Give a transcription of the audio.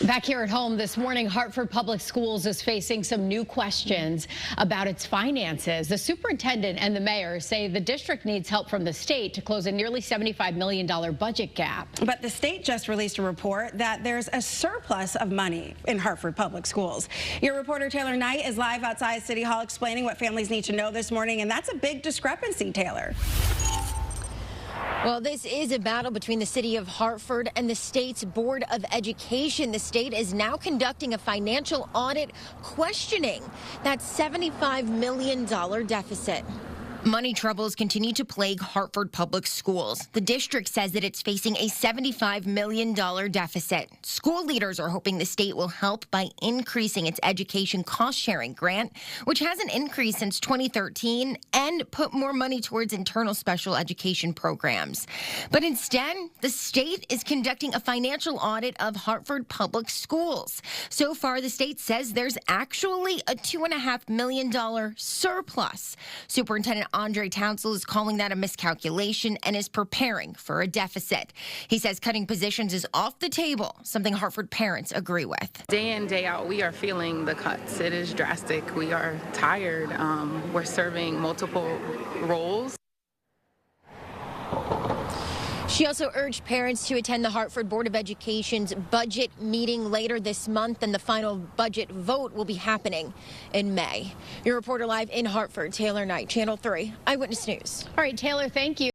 Back here at home this morning, Hartford Public Schools is facing some new questions about its finances. The superintendent and the mayor say the district needs help from the state to close a nearly $75 million budget gap. But the state just released a report that there's a surplus of money in Hartford Public Schools. Your reporter Taylor Knight is live outside City Hall explaining what families need to know this morning, and that's a big discrepancy, Taylor. Well, this is a battle between the city of Hartford and the state's Board of Education. The state is now conducting a financial audit questioning that $75 million deficit. Money troubles continue to plague Hartford Public Schools. The district says that it's facing a $75 million deficit. School leaders are hoping the state will help by increasing its education cost-sharing grant, which hasn't increased since 2013, and put more money towards internal special education programs. But instead, the state is conducting a financial audit of Hartford Public Schools. So far, the state says there's actually a $2.5 million surplus. Superintendent Townsel is calling that a miscalculation and is preparing for a deficit. He says cutting positions is off the table, something Hartford parents agree with. Day in, day out, we are feeling the cuts. It is drastic. We are tired. We're serving multiple roles. She also urged parents to attend the Hartford Board of Education's budget meeting later this month, and the final budget vote will be happening in May. Your reporter live in Hartford, Taylor Knight, Channel 3 Eyewitness News. All right, Taylor, thank you.